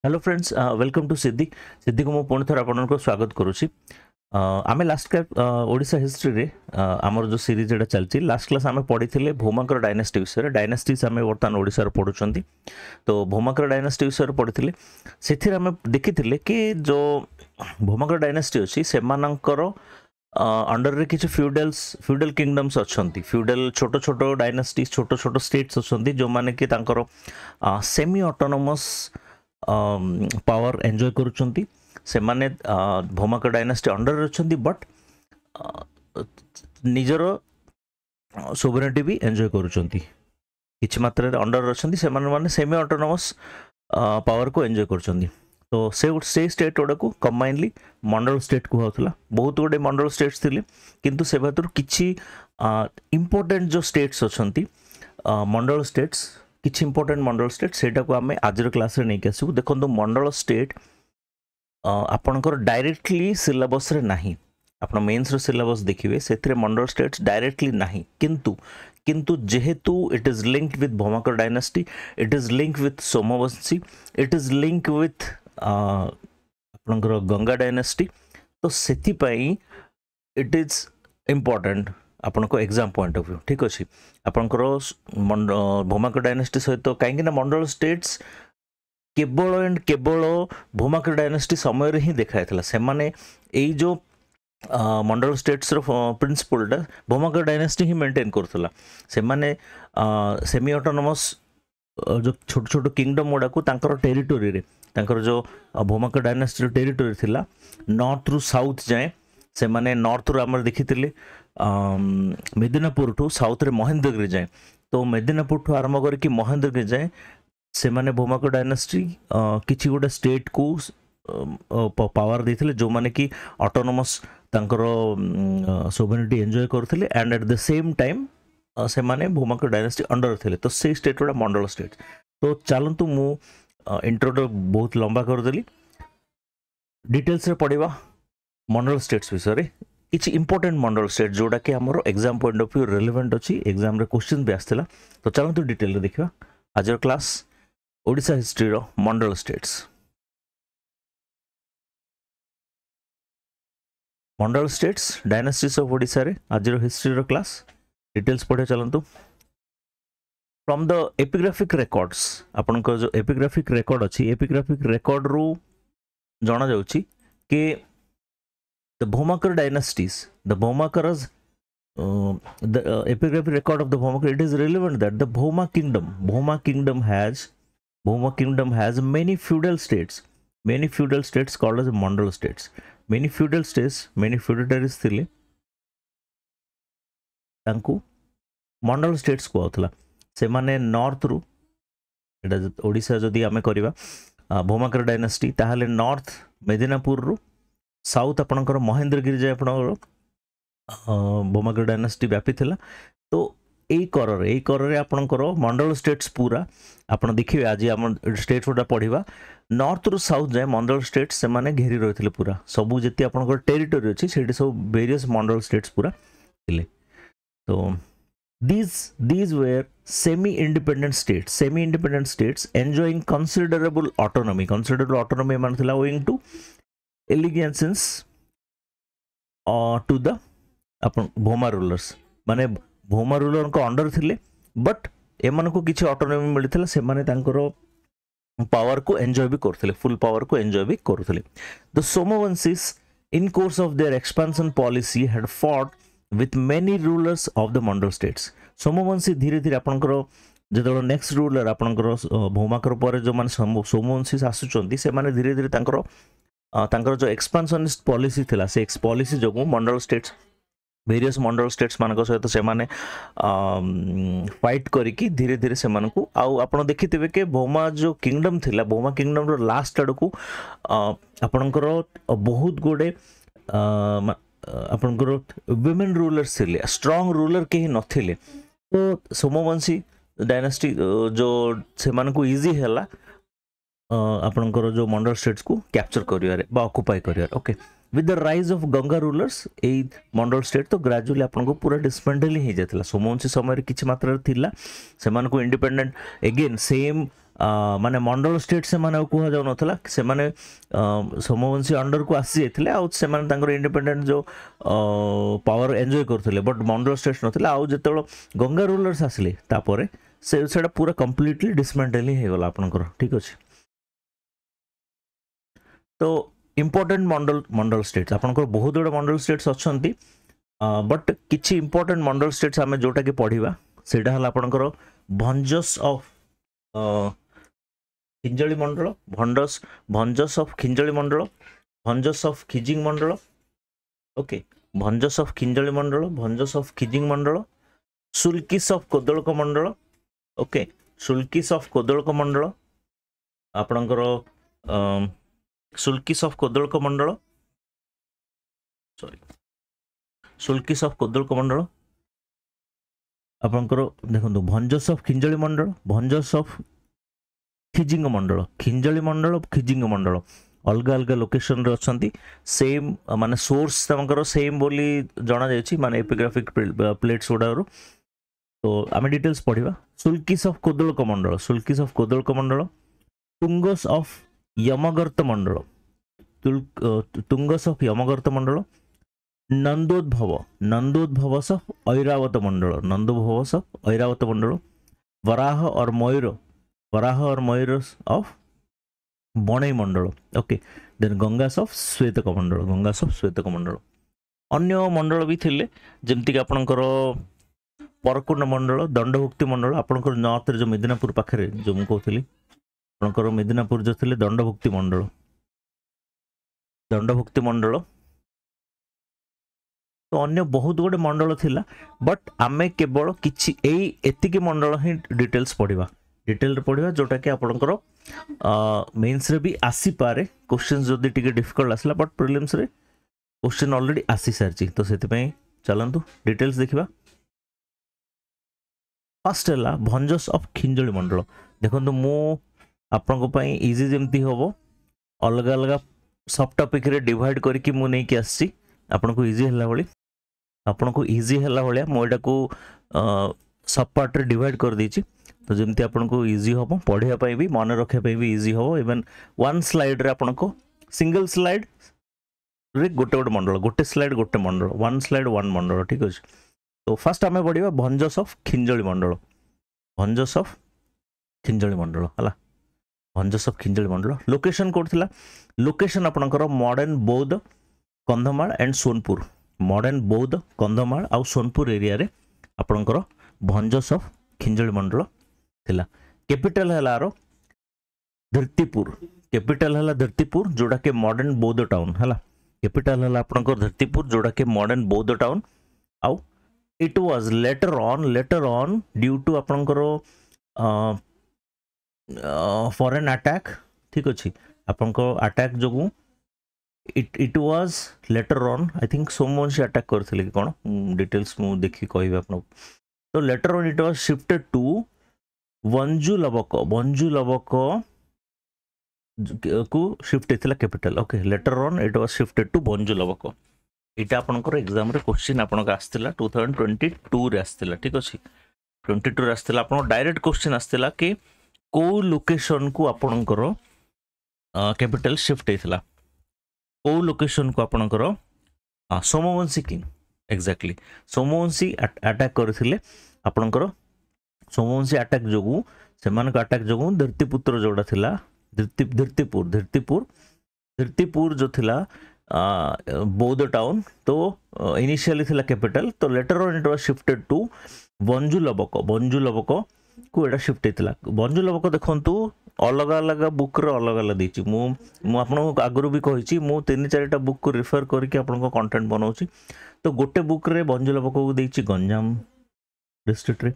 Hello friends, welcome to सिद्धि सिद्धि को मु पुणी थर आपको स्वागत करुच्ची। आम लास्ट क्लास ओडिशा हिस्ट्री रे आमर जो सीरीज एटा चलती लास्ट क्लास आम पढ़ी थे भौमाकर डायनेस्टी विषय डायनेस्टीज आम बर्तमान ओडिशा पढ़ुं। तो भौमाकर डायनेस्टी विषय पढ़ी से आम देखी कि जो भौमाकर डायनेस्टी अच्छी से अंडर रे किसी फ्यूडल किंगडम्स अच्छा फ्यूडल छोट छोट डायनेस्टीज छोट छोट स्टेट्स अच्छा जो मैंने कि सेमी ऑटोनोमस पावर एंजॉय करुँच से माने भौमाकर डायनेस्टी अंडर अच्छा बट निजर सोवरेनिटी भी एंजॉय करुँच किछि मात्रा अंडर अच्छा से माने सेमी ऑटोनोमस पावर को एंजॉय करुँच। तो से स्टेट गुड़ा को कंबाइनली मंडल स्टेट कहला। बहुत गुड़े मंडल स्टेट्स थिले किंतु से भर किछि इंपोर्टेंट जो स्टेट्स अच्छा मंडल स्टेट्स किछि इंपोर्टेंट मंडल स्टेट सेटा को आम आज क्लास रे नहीं आसबू। देखो मंडल स्टेट आपणकर डायरेक्टली सिलेबस रे नाही, आपण मेंस रो सिलेबस देखिए से मंडल स्टेट्स डायरेक्टली नाही किंतु किंतु जेहेतु it is linked with Bhaumakara dynasty, it is linked with Somvanshi, it is linked with आपणकर गंगा डायनेस्टी। तो सेति पई इट इज इम्पोर्टेंट आपण को एग्जाम पॉइंट ऑफ व्यू। ठीक अच्छे आपंकर भौमाकर डायनेस्टी सहित कहीं मंडल स्टेट्स केवल एंड केवल भौमाकर डायनेस्टी समय रे ही देखाई से माने यही जो मंडल स्टेट्स रो प्रिंसिपलटा भौमाकर डायनेस्टी ही मेंटेन करथला। से माने सेमी ऑटोनोमस जो छोट छोट किंगडम गुड़ा को तांकर टेरिटोरी रे तांकर जो भौमाकर डायनेस्टी टेरिटोरी थिला नॉर्थ रु साउथ जाए से माने नॉर्थ रु आमर देखिथिले मेदिनापुर ठू साउथ रे महेंद्रगिरी जाए। तो मेदिनापुर ठू आरंभ करके महेंद्रगिरी जाए से माने भौमाकर डायनेस्टी किछि गोटे स्टेट को पावर देथिले जो माने कि ऑटोनोमस तांकर सोवरेनिटी एंजॉय करथिले and at the same time से माने भौमाकर डायनेस्टी अंडर थिले। तो से स्टेट गुड़ा मंडल स्टेट। तो चलतु मु इंट्रोडक्ट बहुत लंबा कर देली, डिटेल्स रे पढ़िबा मंडल स्टेट्स विषय रे किछि इंपोर्टेंट मंडल स्टेट जोड़ा कि हमरो exam point of view relevant अछि, एग्जाम रे क्वेश्चन भी आस्थिला। तो चलतु डिटेल रे देखिबा आज क्लास ओडिशा हिस्ट्री रो Mandal states. Mandal states dynasties of Odisha रे आज हिस्ट्री रो क्लास डिटेल्स पढ़े चलतु। फ्रॉम द एपिग्राफिक रिकॉर्ड्स आपन को जो एपिग्राफिक रिकॉर्ड अछि एपिग्राफिक रिकॉर्ड रो जाना जाउछि कि the Bhaumakar dynasties, the Bhaumakaras, the epigraphic record of the Bhaumakar, it is relevant that the Bhauma kingdom has many feudal states called as mandal states. Many feudal states, many feudatories thile तांकु Mandal states को आउथला। से माने north रु एटा ओडिशा जदी आमे करिबा Bhaumakara dynasty ताहाले north Medinipur रु south आपणकर महेंद्रगिरी जाए आपणकर भौमाकर डायनेस्टी व्यापी थिला। तो यही कर आपणकर मंडल स्टेट्स पूरा आपन देखिए आज आम स्टेट्स गुड़ा पढ़िबा नॉर्थ रु साउथ जाए मंडल स्टेट्स से माने घेरी रही पूरा सबू जति आपणकर टेरिटोरी अछि सेठी सब वेरियस मंडल स्टेट्स पूरा थिले। तो these were semi independent states enjoying considerable autonomy मान थिला owing to allegiances to the Bhauma rulers माने भौमा रूलर को अंडर थिले बट एमान को किछि ऑटोनॉमी मिलथिला से माने तांकर पावर को एंजॉय भी करथिले फुल पावर को एंजॉय भी करथिले। The Somavamshis in course of their expansion policy had fought with many rulers of the Mandala states. Somavamshi धीरे धीरे आपनकर जेतो नेक्स्ट रूलर आपनकर भौमाकर पर जो मान सोमवंशीस आसुचंती से माने धीरे धीरे तांकर जो एक्सपेंशनिस्ट पॉलिसी थिला से पॉलिसी जो मंडल स्टेट्स वेरियस मंडल स्टेट्स मान सहित से माने फाइट करिकी धीरे धीरे से मानकु आउ आपण देखिथिबे के भौमा जो किंगडम थिला भौमा किंगडम रो लास्ट आड़ को आपणकर बहुत गुडे आपणकर वुमेन रूलर्स थिले स्ट्रांग रूलर केही नथिले। तो सोमवंशी डायनेस्टी जो से मानकु इजी हैला आपणकर जो मंडल स्टेट्स को कैप्चर करिवारे बा ऑक्युपाई करिवारे। Okay with the rise of Ganga rulers a Mandala state तो ग्रेजुअली आपन को पूरा डिस्पेंडल ही जातला। सोमवंशी समय किछि मात्रा थिला से मानको इंडिपेंडेंट अगेन सेम माने मंडल स्टेट से माने कह जाऊ नथला से माने सोमवंशी अंडर को आसी जाइथिले आ से माने तांकर इंडिपेंडेंट जो पावर एंजॉय करथिले बट मंडल स्टेट नथिला आ जेतेबेला गंगा रूलर्स आसिले तापरे सेटा पूरा कंप्लीटली डिसमेंटलिंग हो गला आपनकर ठीक अछि। तो इंपोर्टेंट मंडल स्टेट्स आपनकर बहुत गुड मंडल स्टेट्स अछंती बट किछि इंपोर्टेंट मंडल स्टेट्स आमे जोटा कि पढिबा सेटा हला आपनकर Bhanjas of Khinjali Mandala Bhanjas of Khinjali Mandala Bhanjas of Khijing Mandala okay Bhanjas of Khinjali Mandala Bhanjas of Khijing Mandala Sulkis of Kodalaka Mandala okay Sulkis of Kodalaka Mandala आपनकर Sulkis of Kodalaka Mandala sorry Sulkis of Kodalaka Mandala आपनकर देखंतु भंजस ऑफ खिंजली मंडल भंजस ऑफ खिजिंग मंडल खिंजली मंडल खिजिंग मंडल अलग अलग लोकेशन रे अछंती सेम माने सोर्स तमकर सेम बोली जाना जायछि माने एपिग्राफिक प्लेट्स उडारो तो आमे डिटेल्स पढिबा Sulkis of Kodalaka Mandala Sulkis of Kodalaka Mandala Tungas of Yamagarta Mandala Tungas of Yamagarta Mandala Nandodbhavas of Airavata Mandala Nandodbhavas of Airavata Mandala Varaha और Mayura of Bonai Mandala okay then Gangas of Shvetaka Mandala अन्य मंडल भी थिले जेमति कि आपनकर परकुंड मंडल दंडभुक्ति मंडल आपनकर नॉर्थ रे जो मेदिनापुर पाखरे जो मु कहथली आपनकर मेदिनापुर जो थिले दंडभुक्ति मंडल तो अन्य बहुत गुड मंडल थिला बट आमे केवल किछि एतिकी मंडल ही डिटेल्स पढिबा डिटेल पढ़ा जोटा कि आपनकर मेन्स रे भी आसी पारे क्वेश्चन जदि टिके डिफिकल्ट आसला बट प्रिलिम्स रे क्वेश्चन ऑलरेडी आसी सारची तो सेति पई चलंतु डिटेल्स देखिबा। फर्स्ट है भंजस ऑफ खिंजली मंडल देखो मु आपन पई इजी जेमती होबो अलग अलग सब टॉपिक रे डिवाइड करके मु नै कि आसी आपन को इजी हला भली आपन को इजी हला भलिया मु एटा को सब पार्ट रे डिवाइड कर दी तो जमती आपन को इजी हम पढ़िया भी मन रखा भी इजी हम इवन वन स्लाइड रे आपन को सिंगल स्लाइड रे गोटे गोटे मंडल गोटे स्लाइड गोटे मंडल वन स्लाइड वन मंडल ठीक अच्छे। तो फास्ट आम पढ़ा भंजस ऑफ खिंजली मंडल भंजस ऑफ खिंजली मंडल है Bhanjas of Khinjali Mandala location code location आपनकर modern Boudh Kandhamal and Sonpur modern Boudh Kandhamal आउ सोनपुर एरिया रे आपनकर भंजस ऑफ खिंजली मंडल थिला। कैपिटल है धरतीपुर कैपिटल है धरतीपुर जोड़ा के मॉडर्न बौद्ध टाउन है कैपिटल है आपनकर धरतीपुर जोड़ा के मॉडर्न बौद्ध टाउन आउ it was later on due to आपनकर फॉरेन अटैक ठीक अच्छे आपनकर अटैक जो it was later on I think Somavamshi attack करथिले कि कोन डिटेल्स मु देखि कहबे आपन तो later on it was shifted to Vanjulvaka को शिफ्ट होता capital okay later on it was shifted to Vanjulvaka यहाँ आपनकर एग्जाम रे क्वेश्चन आपन आसला 2022 रे आसला ठीक अच्छे 22 रे आसला आपन डायरेक्ट क्वेश्चन आसला कि को लोकेशन को आपनकर कैपिटल शिफ्ट होता को लोकेशन को आपनकर Somvanshi king exactly Somvanshi attack करथिले आपनकर सोमवंशी अटैक जोगु सेमानक अटैक जोगु धरतीपुत्र जोड़ा थिला धरतीपुर जो थिला बौद्ध टाउन तो इनिशियली थिला कैपिटल तो later on it was shifted to Vanjulvaka को एटा शिफ्ट हेतिला वंजू लबक देखंतु अलग अलग बुक रे अलग अलग देछि मु आपन आगरु भी कहिछि मु 3-4टा बुक को रेफर करके आपन को कंटेंट बनाउछि तो गोटे बुक रे वंजू लबक को देछि गंजाम डिस्ट्रिक्ट रे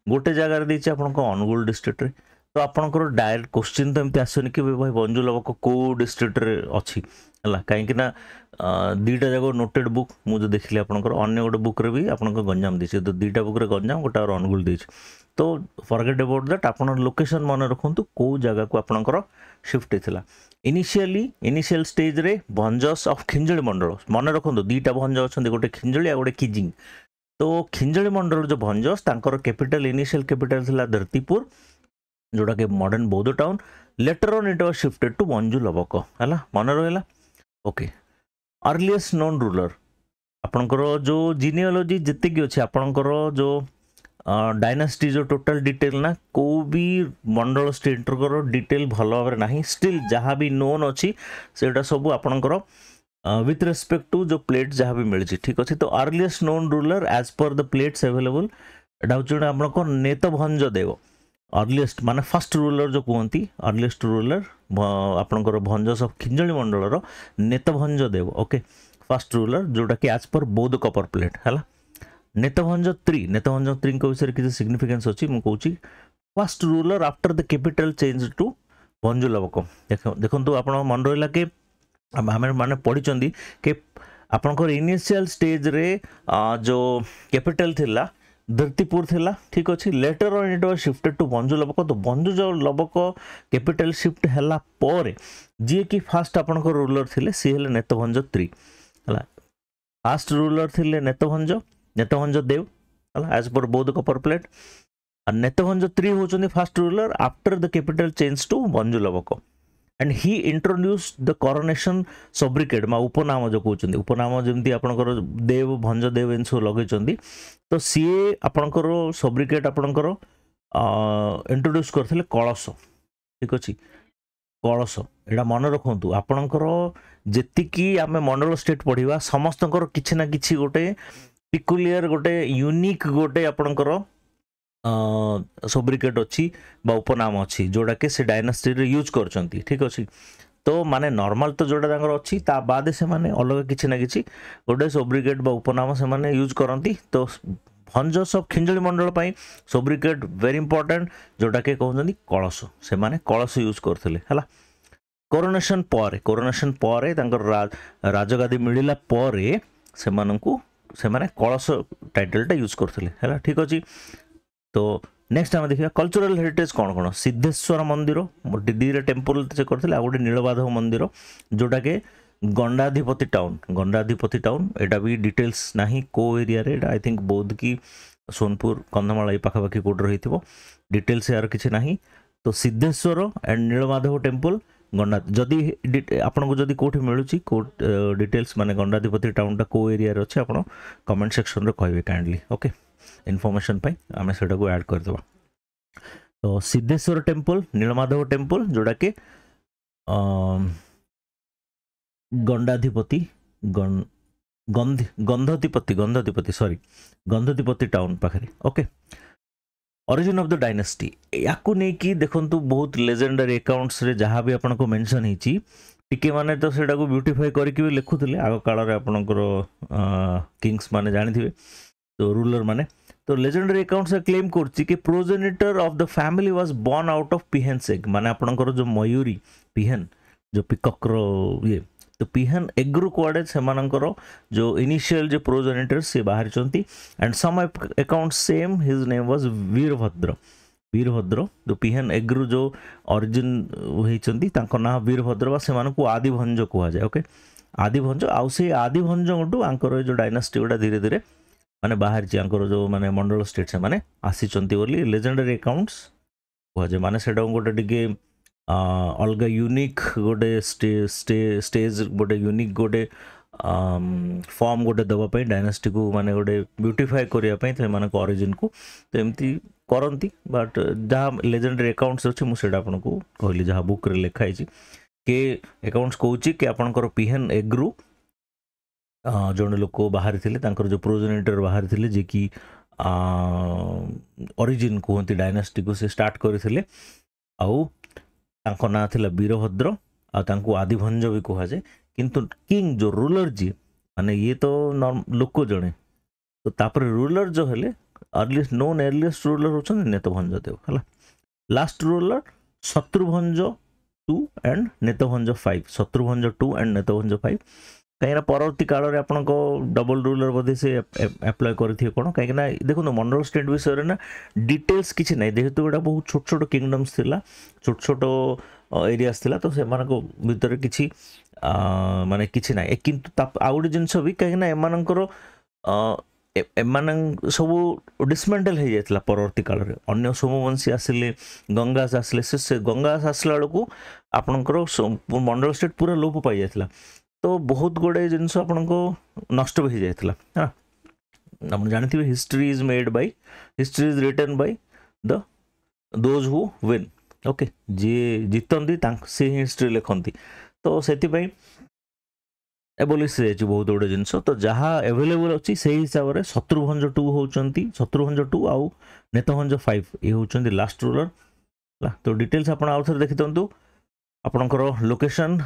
गोटे जगह देछि आपन को अनुगुल डिस्ट्रिक्ट रे तो आपनकर डायरेक्ट क्वेश्चन तो एमती आसनी कि भाई वंजू लबक को डिस्ट्रिक्ट रे अछि हला कहीं ना दीटा जगह नोटेड बुक मुझे देखिले आपनकर अन्य गोटे बुक रे भी आपन गंजाम देछि तो दीटा बुक रे गंजाम गोटा और अनुगुल देछि तो फॉरगेट अबाउट दैट आपन लोकेशन मन रखंतु को जगह को आपनकर शिफ्ट हेतिला इनिशियल स्टेज रे भंजस ऑफ खिंजली मंडल मन रखंतु दीटा भंज अछंती गोटे खिंजली आ गोटे खिजिंग तो खिंजली मंडल जो भंजस तांकर कैपिटल इनिशियल कैपिटल थिला धरतीपुर जोटा कि modern Boudh town later on it was shifted to Vanjulvaka है मन रहा ओके अर्लीस्ट नोन रूलर आपणकर जो जीनियोलॉजी जितकी अच्छे आपणकर जो डायनास्टी जो टोटल डिटेल ना को भी मंडल स्टेट डिटेल भल भाव ना स्टिल जहाँ भी नोन अच्छी से सब आपणकर विथ रेस्पेक्ट टू जो प्लेट जहाँ भी मिली ठीक अच्छे तो अर्लीस्ट नोन रूलर एज पर द प्लेट्स अवेलेबल एटा हूँ आप नेतभंज देव अर्लीस्ट माने फर्स्ट रूलर जो कहती अर्लीस्ट रूलर आपणकर भंज सब Khinjali Mandal Netabhanja Deva okay first ruler जोटा कि एज पर बौद्ध कपर प्लेट है नेतभंज 3 विषय किसी सिग्निफिकेंस अच्छी मुझे कहूँ first ruler after the capital change to Vanjulvaka देखो आप मन रहा कि आम मैंने पढ़ी कि आपंकर इनिशियल स्टेज रे जो कैपिटल थिला धरतीपुर थिला ठीक अच्छे later on it was shifted to Vanjulvaka तो भंजु जो लबक कैपिटल शिफ्ट हैला पर जी कि फास्ट आपंकर रूलर थिले सी हेले नेतभंज 3 है फास्ट रूलर थिले नेतभंज देव है एज पर बौद्ध कपर प्लेट और नेतभंज 3 होचंदी first ruler after the capital change to Vanjulvaka and he introduced the coronation sobriquet मा उपनाम जो कहते उपनाम जमी आपंकर देव भंज देव इन सब लगे तो सी आपंकर सोब्रिकेड आपंकर इंट्रोड्यूस करते कलश ठीक अच्छे कलश एटा मन रखु आपणकर जी आम मंडल स्टेट पढ़ा समस्त किसी ना कि गोटे पिकुलियर गोटे यूनिक गोटे आपणकर सोब्रिकेट अच्छी उपनाम अच्छी जोड़ा कि से डायनास्टी रे यूज करचंती ठीक अच्छे तो माने नॉर्मल तो जोड़ा अच्छी ता बाद से माने अलग किसी ना कि गोटे सोब्रिकेट उपनाम से माने यूज करती तो भंज सब खिंजली मंडल पाई सोब्रिकेट वेरी इंपोर्टेंट जोटा कि कहते कलश से माने कलश यूज करते है कोरोनेशन पर राजगादी मिलला पर से माने कलश टाइटलटा यूज करते है ठीक अच्छे तो नेक्स्ट आम देखिए कल्चरल हेरिटेज कौन कौन सिद्धेश्वर मंदिर डी टेम्पल से करते गोटे नीलमाधव मंदिर जोटा कि गंडाधिपति टाउन एटा भी डिटेल्स नहीं को एरिया रे आई थिंक बौद्ध की सोनपुर कंधमाल ये पाखापाखि कौट रही डिटेल्स यार किसी ना तो सिद्धेश्वर एंड नीलमाधव टेम्पल गंडा जदि आपको जदि कौटी मिलूँ डिटेल्स माने गंडाधिपति टाउनटा को एरिया अच्छे आप कमेंट सेक्शन रे कहे काइंडली ओके इनफॉरमेशन पाई आम से ऐड करदे तो सिद्धेश्वर टेम्पल नीलमाधव टेम्पल जोड़ा कि गंडाधिपति गंधतिपति टाउन पाखे okay origin of the dynasty या देखु बहुत लेजेंडरी अकाउंट्स रे जहाँ भी आपको मेंशन होती टिके माने तो सेटा को ब्यूटिफाई करके भी लिखुले आग काल आपणकर किंग्स माने जानी तो रूलर माने तो लेजेंडरी अकाउंट्स क्लेम करछि कि progenitor of the family was born out of peahen's egg माने आपणकर जो मयूरी पिहन जो पिकक रो ये तो पिहन एग्रु कुआडे सेमानकर जो इनिशियल जो प्रोजेनिटर से बाहर चंती and some account same his name was Virabhadra जो पिहन एग्रु जो ओरिजिन होइचंती तांको ना वीरभद्र बा सेमानकु आदिभंज कुआ जाय ओके आदिभंज आउ से आदिभंज गटु आंकर जो डायनास्टी गुडा धीरे धीरे माने बाहर जो माने मंडल स्टेट से माने आसीचंती बोली लेजेंडरी अकाउंट्स कहुए माने सेटा गोटे टिके अलग यूनिक गोटे स्टेज गोटे यूनिक गोटे फॉर्म गोटे दवाई डायनास्टी को माने गोटे ब्यूटिफाई करने से माने ओरिजिन को तो एमती करती बट जहाँ लेजेंडरी अकाउंट्स अच्छे मुझे आपको कहली जहाँ बुक रे लिखाई के अकाउंट्स कहूँ कि आपंकर पिहन एग्रु जड़े लोक बाहरी थे जो प्रोजेनिटर बाहरी थे जी कि ओरिजिन कहते डायनास्टी को से स्टार्ट करते ना थिला वीरभद्र आकु आदिभंज भी कहुए किंतु किंग जो रूलर जी माने ये तो लोक जड़े तो तापर रूलर जो हेले अर्लीस्ट रूलर होचन नेतभंज देव है लास्ट रूलर शत्रुभंज 2 एंड नेतभंज 5 शत्रुभंज 2 एंड नेतभंज 5 कहीं परवर्ती काल में आपन को डबल रूलर बोधे से अप्लाई करथिए कोन कहीं ना देखो मंडल स्टेट विषय ना डिटेल्स किछि नै जेहेतु गोटा बहुत छोट छोट किंगडम्स थिला छोट छोट एरियास थिला तो से मानको भीतर किछि माने किछि नै किंतु आ गोटे जिनस भी कहीं ना एमानकर एमान सब डिसमेंटल हो जाता परवर्ती काल में अन्य सोमवंशी आसिले गंगास आसिले से गंगास आसला बेलू आपणकर मंडल स्टेट पूरा लोप पाई जाता तो बहुत गुड़े जिनस आपण को नष्ट भी हो जाता हाँ आप जानते history is made by history is written by the those who win okay जी जीतती से हिस्ट्री लिखती तो से एबोलिश बहुत गुड़े जिनस तो जहाँ एवेलेबल अच्छी से हिसाब से शत्रुभंज 2 होती शत्रुभंज 2 आउ नेतभंज 5 ये होती लास्ट रूलर तो डिटेल्स आप आउ थे देखी दिंतु आपणकर लोकेशन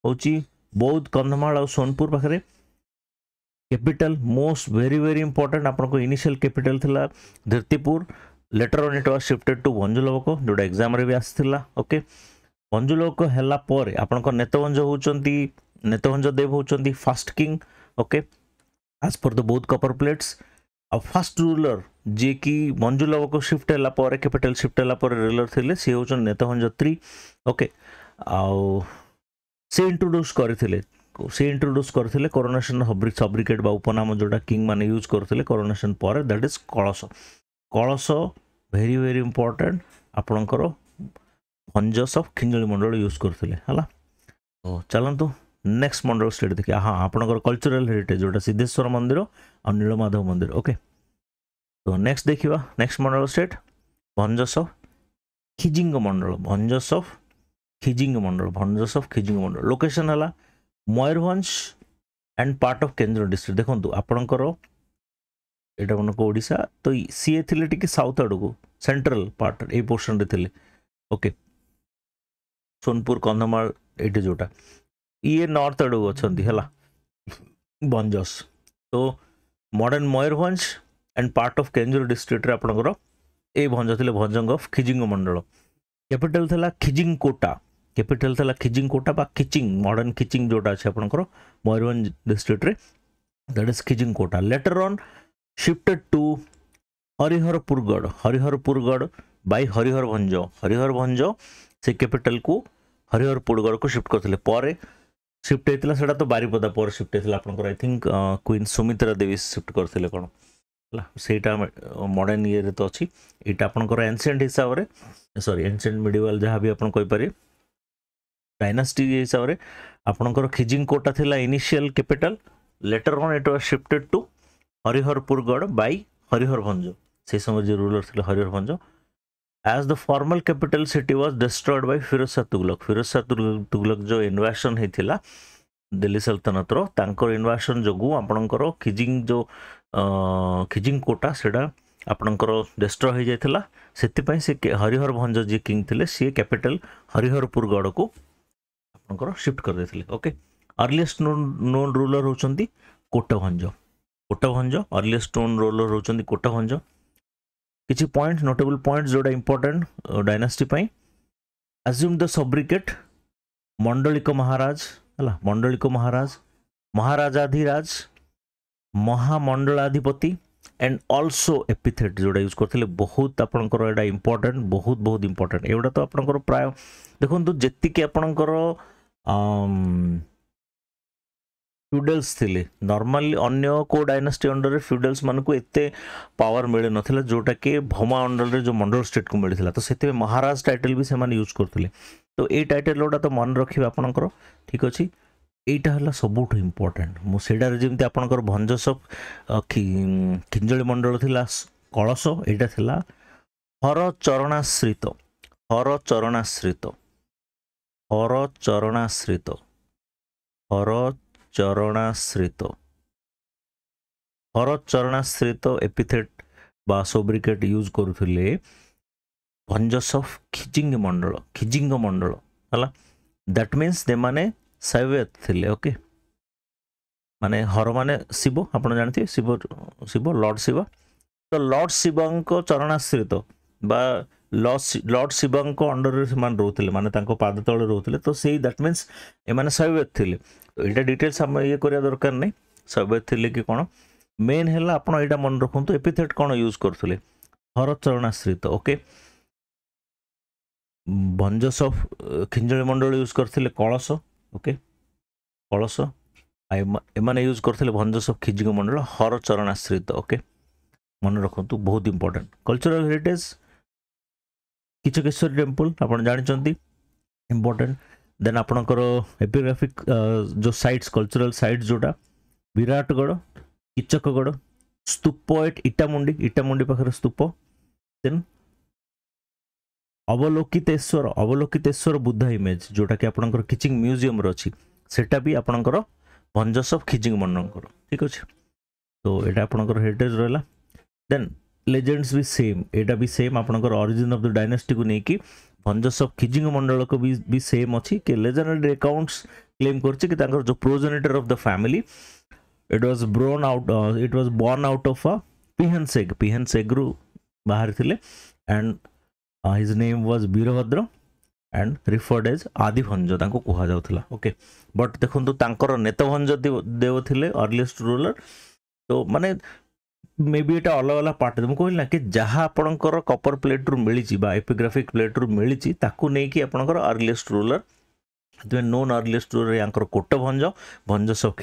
होची बौद्ध कंधमाल और सोनपुर पाखे कैपिटल मोस्ट वेरी इंपोर्टेंट आपको इनिशियल कैपिटल थिला Dhritipura later on it was shifted to Vanjulvaka जोटा एग्जाम रे भी आसथिला ओके भंजुलोक हैला पर आपणकर नेतभंज होचंती नेतभंज देव होचंती फर्स्ट किंग ओके एज पर द बोथ कॉपर प्लेट्स आ फर्स्ट रूलर जे कि भंजुलोक को शिफ्ट हैला पर कैपिटल शिफ्ट हैला पर रूलर थिले से होचन नेतभंज 3 ओके आउ से इंट्रोड्यूस करथिले से इंट्रोड्यूस करथिले कोरोनेशन सब्रिकेट बा उपनाम जोटा किंग माने यूज करथिले कोरोनेशन पर दैट इज कलश कलश वेरी इंपोर्टेंट आपणकर भंजस ऑफ खिंजली मंडल यूज करथिले हला तो चलंतु नेक्स्ट मंडल स्टेट देखिए हाँ आपणकर कल्चरल हेरिटेज जोटा सिद्धेश्वर मंदिर और नीलमाधव मंदिर ओके तो नेक्स्ट देखिबा next Mandala state Bhanjas of Khijing Mandala Bhanjas of Khijing Mandala Bhanjas of Khijing Mandala location हला Mayurbhanj and part of Keonjhar district देखो आपणकर एटा मन को ओडिशा तो सीए थिले टिके साउथ आड़ को सेंट्रल पार्ट ए पोर्शन रे थिले ओके सोनपुर कंधमाल एटी जोटा ये नॉर्थ आड़ को अच्छी है भंजस तो modern Mayurbhanj and part of Keonjhar district आपणकर ए भंज थे भंजंग ऑफ खिजिंग मंडल कैपिटल थिला खिजिंग कोटा कैपिटल थिला खिजिंग कोटा बा खिचिंग मॉडर्न खिचिंग जोटा अच्छे आपणकर मयूरभंज डिस्ट्रिक्ट रे that is Khijing Kota later on shifted to Hariharpurgarh by Harihar Bhanja से कैपिटल को हरिहरपुरगढ़ को शिफ्ट करथिले पर शिफ्ट होता है तो बारिपदा पर शिफ्ट होता है I think queen Sumitra Devi shift करथिले कोन सेटा मॉडर्न ये तो अच्छी यहाँ आपंकर एनसेंट हिसाब से सॉरी एनसेंट मिडिवल जहाँ भी आप पारे डायनास्टी हिसाब से आपंकर खिजिंग कोटा थिला initial capital later on it was shifted to Hariharpurgarh by Hariharbhanja से समय जो रूलर थे Hariharbhanja as the formal capital city was destroyed by Firoz Shah Tughlaq जो इन्वेशन होता दिल्ली सल्तनत तांकर इन्वेशन जो आपणकर खिजिंग जो खिजिंग कोटा सेटा आपणकर डिस्ट्रॉय हो जाता से हरिहरभंज जी किंग थे सी कैपिटल हरिहरपुरगढ़ को आपणकर शिफ्ट कर देते ओके अर्लीस्ट नोन रूलर होचंती कोटभंज अर्लीस्ट नोन रूलर होचंती कोटभंज किछि पॉइंट नोटेबल पॉइंट जोड़ा इंपोर्टेंट डायनास्टी पाई assume the sobriquet Mandalika Maharaja हला Mandalika Maharaja Maharajadhiraja Mahamandaladhipati and also epithet जोड़ा यूज करते बहुत आपंकर एटा इंपोर्टेंट बहुत इंपोर्टेंट एवटा तो आपंकर प्राय देखो जी आपंकर फ्यूडल्स थिले नॉर्मली अन्य को डायनास्टी अंडर रे फ्यूडल्स मान को एते पावर मिले नथिला जोटा के भौमा अंडर रे जो मंडल स्टेट को मिलथिला तो सेते महाराज टाइटल भी से यूज करथिले तो ए टाइटल लोटा तो मन रखिबे आपनकर ठीक अछि एटा हला सबुठ इंपोर्टेंट मु सेडा रे जेमति आपनकर भंजस खिंजली मंडल थिला कलश एटा थिला हर चरणाश्रित एपिथेट बा सोब्रिकेट यूज करुथिले भंजस ऑफ खिजिंग मंडल हला दैट मीन्स दे माने सैवेत थिले ओके माने हर माने शिव आपण जानते शिव लॉर्ड शिव तो लॉर्ड शिवंको चरणाश्रित बा लॉर्ड शिवंको अंडर से मान रोथले माने तांको पाद तळे रोथले तो सेही दैट मीन्स ए माने सैवेत थिले तो एटा डिटेल्स हम ये करिया दरकार नै सैवेत थिले कि कोन मेन हैला आपण एटा मन रखंतु एपिथेट कोन यूज करथले Hara Charanashrita okay Bhanjas of Khinjali Mandala use करथिले कलश ओके कलश एमाने यूज करथिले भंज सब खिजिंग मंडल हर चरण आश्रित ओके मन रखंतु बहुत इंपोर्टेंट कल्चरल हेरिटेज किचकेश्वरी टेम्पल आपण जानिचंती इंपोर्टेंट देन आपणकर एपिग्राफिक जो साइट्स कल्चरल साइट्स जोटा विराटगढ़ किचकगढ़ स्तूप एट इटामुंडी पाखरे स्तूप देन अवलोकितेश्वर बुद्ध इमेज जोटा कि आपणकर किचिंग म्यूजियम रो अछि सेटा भी आपणकर भंजस ऑफ खिजिंग मंडलकर ठीक अछि तो एटा आपणकर हेरिटेज रहला देन लेजेंड्स भी सेम एटा भी सेम आपणकर ओरिजिन ऑफ द डायनेस्टी को नेकी भंजस ऑफ खिजिंग मंडल को भी सेम अछि कि लेजेंडरी अकाउंट्स क्लेम करछि कि तांकर जो progenitor of the family it was born out of a pihen's egg रू बाहर थिले and his name was Virabhadra and referred as Adibhanja तांको कुहा जाउथला ओके बट देखंतु तांकर नेतभंज देव थिले अर्लीस्ट रूलर तो माने मे बी एटा अलग अलग पार्ट तुम कहल ना कि जहाँ आपणकर कपर प्लेट रू मिली बा एपिग्राफिक प्लेट रू मिली ताकू नहीं कि आपणकर अर्लीस्ट रूलर तुम नोन अर्लीस्ट रूलर यांकर कोटभंज भंज सब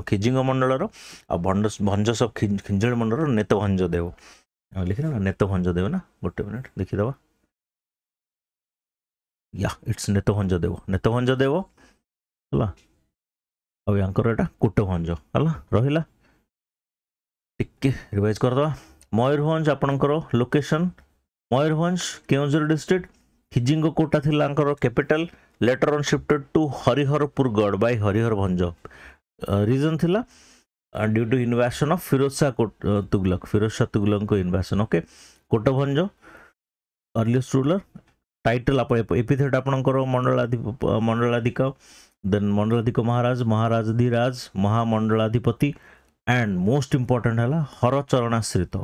खिजिंग मंडलर आ भंज सब खिंजल मंडलर नेतभंज देव लिखिना ना नेतभंज देव ना गोटे मिनिट देखिदबा या इट्स नेतभंज देव हला आ यांकर एटा कोटभंज हला रहिला टिके रिवाइज करदवा मयूरभंज आपणकर लोकेशन मयूरभंज केउंझर डिस्ट्रिक्ट खिजिंग कोटा थिला अंकर capital later on shifted to Hariharpur Garh by Harihar Bhanja reason थिला due to invasion of Firoz Shah Tughlaq को invasion okay Kotabhanja earliest ruler title epithet आपणकर Mandaladhika then मंडलाधिक Maharajadhiraj Mahamandaladhipati and most important है हर चरणाश्रित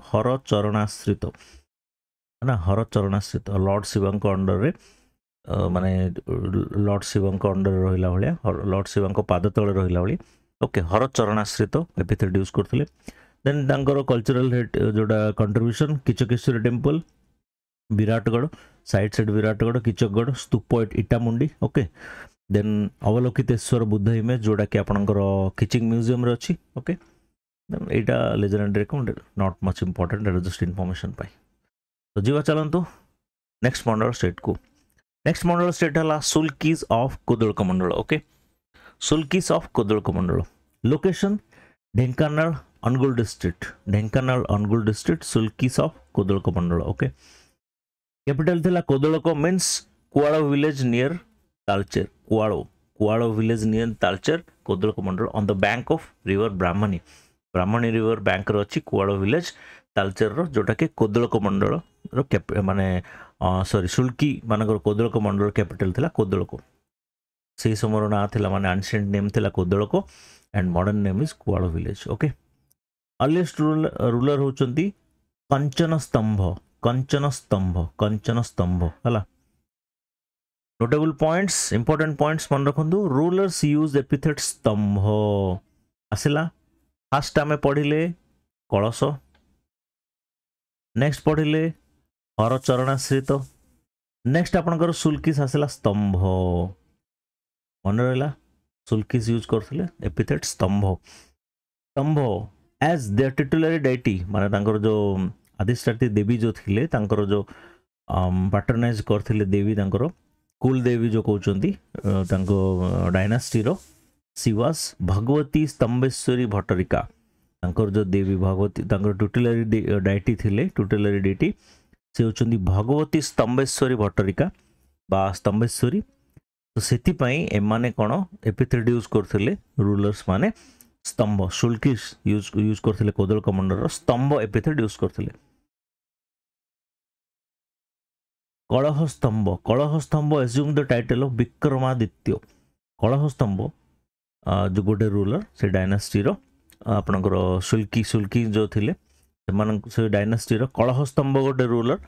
है ना हर चरणाश्रित लॉर्ड शिवंक अंडर रे माने लॉर्ड शिवंक अंडर रहिला भलिया लॉर्ड शिवंक पाद तळे रहिला भली okay Hara Charanashrita epithet use करथिले देन तांकर कल्चरल जोडा contribution Kichakeshwari temple Viratgarh side Viratgarh Kichakagarh stupa at Itamundi okay then Avalokiteshvara Buddha image जोड़ा कि आपणकर किचिंग म्यूजियम रे अछि ओके एटा legendary account not much important just information पाई तो जीवा चलंतु नेक्स्ट मंडल स्टेट को नेक्स्ट मंडल स्टेट हला Sulkis of Kodalaka Mandala okay Sulkis of Kodalaka Mandala location Dhenkanal Angul district सुल्कीज of Kodalaka Mandala okay capital थिला Kodalaka means Kualo village near Talcher Kualo village near Talcher Kodalaka Mandala on the bank of river Brahmani river bank रो अछि Kualo village Talcher रो जोटा के कोदलक मंडल रो माने सॉरी सुल्की मानकर कोदलक मंडल कैपिटल थिला कोदलक से समर ना थिला माने एंशिएंट नेम थिला Kodalaka and modern name is Kualo village okay earliest ruler होचंती कंचन स्तंभ हला नोटेबल पॉइंट्स इंपोर्टेंट पॉइंट्स मन रखंतु रूलर्स यूज एपिथेट स्तंभ आसिला फास्ट आमे पढ़िले कलश नेक्स्ट पढ़िले हर चरणाश्रित नेक्स्ट आपनकर सुल्कीस आसिला स्तंभ मन रहला सुल्कीस यूज करथिले एपिथेट स्तंभ एज देयर टिटुलरी डेटी माने तांकर जो आदिष्टाती देवी जो थिले तांकर जो पैटर्नाइज करथिले देवी तांकर कुल देवी जो कहउचंती तांको डायनास्टी रो सी वाज भगवती स्तंभेश्वरी भट्टरिका तांकर जो देवी भगवती तांकर ट्यूटलरी डाइटी थिले ट्यूटलरी डेटी से होचंती भगवती स्तंभेश्वरी भट्टरिका बा स्तंभेश्वरी तो सेति पई एमाने कोन एपिथेट यूज करथिले रूलर्स माने स्तंभ सुल्कीस यूज करथिले कोदलक मंडल रो स्तंभ एपिथेट यूज करथिले कलह स्तंभ assume the title of Vikramaditya कलह स्तंभ जो गोटे रूलर से डायनास्टी रो आपनकर सुल्की जो थिले से डायनास्टी रो कलह स्तंभ गोटे ruler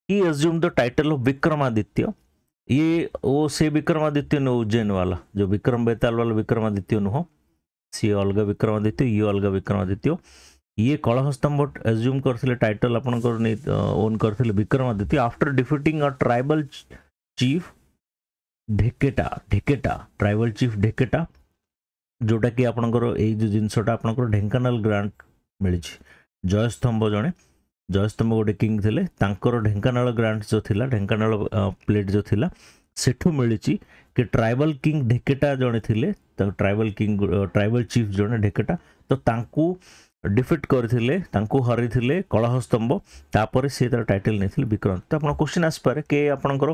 he assume the title of Vikramaditya ये वो से विक्रमादित्य नो उज्जैन वाला जो विक्रम बेताल वाला विक्रमादित्य नुह सी अलग विक्रमादित्य ये अलग विक्रमादित्य ये कलह स्तंभ एज्यूम करथिले टाइटल आपनकर ओन करथिले Vikramaditya after defeating a tribal chief Dhekata tribal chief Dhekata जोटा कि आपणकर ये जो जिनसटा आपणकर ढेंकानाल ग्रांट मिली जयस्तंभ जड़े जयस्तंभ गोटे किंग थे ढेंकानाल ग्रांट जो थिला ढेंकानाल प्लेट जो थिला सेठू मिली कि ट्राइबल किंग ढेकेटा जड़े थे ट्राइबल किंग ट्राइबल चीफ जड़े ढेकेटा तो तांकू डिफिट करथिले तांकू हरिथिले कलहस्तंभ तापर से तार टाइटल नहीं विक्रमादित्य तो आपन क्वेश्चन आसपारे के आपनकर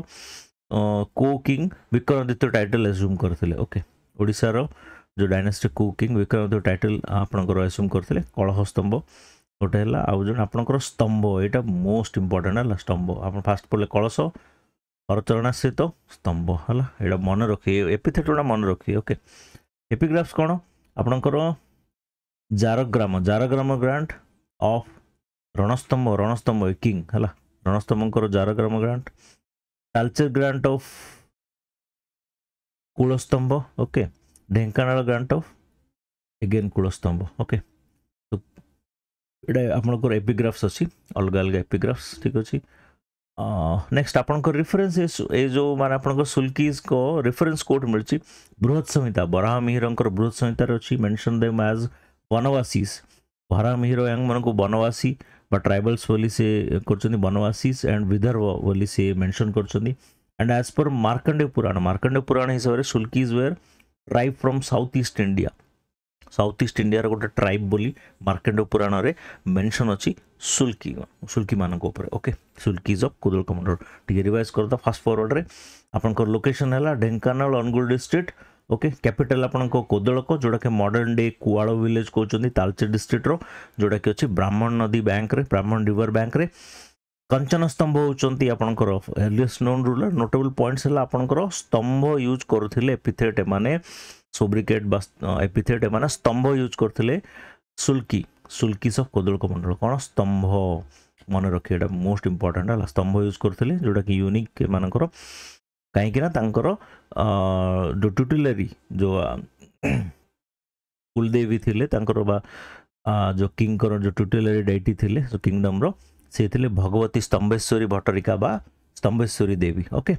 को किंग विक्रमादित्य टाइटल एज्यूम करथिले ओके ओडिसा रो जो डायनेस्टी को किंग विक्रमादित्य टाइटल आपनकर एज्यूम करथिले कलहस्तंभ गोटे है आउ जन आपनकर स्तंभ एटा मोस्ट इंपोर्टेंट है स्तंभ आप फास्ट पढ़ले कलश हरचरणा सहित स्तंभ है यहाँ मन रखिए एपिथेट गुड़ा मन रखिए ओके एपिग्राफ्स कौन आपनकर Jaragram grant of Ranastambha king है Ranastambha Jaragram grant Talcher grant of Kulastambha okay Dhenkanal grant of again Kulastambha okay तो ये आपनकर एपिग्राफ्स अच्छी अलग अलग एपिग्राफ्स ठीक अच्छे नेक्स्ट आपनकर रेफरेंस ये जो माने आपनकर सुल्कीज को रेफरेंस कोड मिलची बृहत संहिता बराह मिहिरंकर बृहत संहिता अच्छी मेंशन देम एज वनवासीस बराह मिहिर यांग मन को वनवासी बा ट्राइबल्स बोली से करछनी वनवासीस एंड विदर्भ बोली से मेंशन करछनी एंड एज पर मार्कंडेय पुराण हिसाब से Sulkis were tribe from south east India गोटे ट्राइब बोली मार्कंडेय पुराण रे मेंशन अच्छी सुल्की मान ओके सुल्कीज ऑफ कोदलकमंडल टी रिवाइज कर फास्ट फॉरवर्ड रे आपनकर लोकेशन है Dhenkanal Angul district okay capital आपन कोदलक जोड़ा कि मॉडर्न डे कुआड़ विलेज कहते तालचेर डिस्ट्रिक्ट रो जोड़ा कि अच्छी ब्राह्मण नदी बैंक रे ब्राह्मण रिवर बैंक रे कंचन स्तंभ होचंती आपनकर earliest known ruler notable points है आपनकर स्तंभ यूज करथिले एपिथेट माने सोब्रिकेट बा एपिथेट माने स्तंभ यूज करथिले सुल्कीस ऑफ कोदलकमंडल कौन स्तंभ मन रखिए मोस्ट इंपोर्टेंट है स्तंभ यूज करथिले जोड़ा कि यूनिक मानकर कहीं जो ट्यूटिलरी जो कुलदेवी थिले बा जो किंग जो ट्यूटिलरी डेटी थिले जो किंगडम रो से थिले भगवती स्तंभेश्वरी भट्टरिका बा स्तंभेश्वरी देवी ओके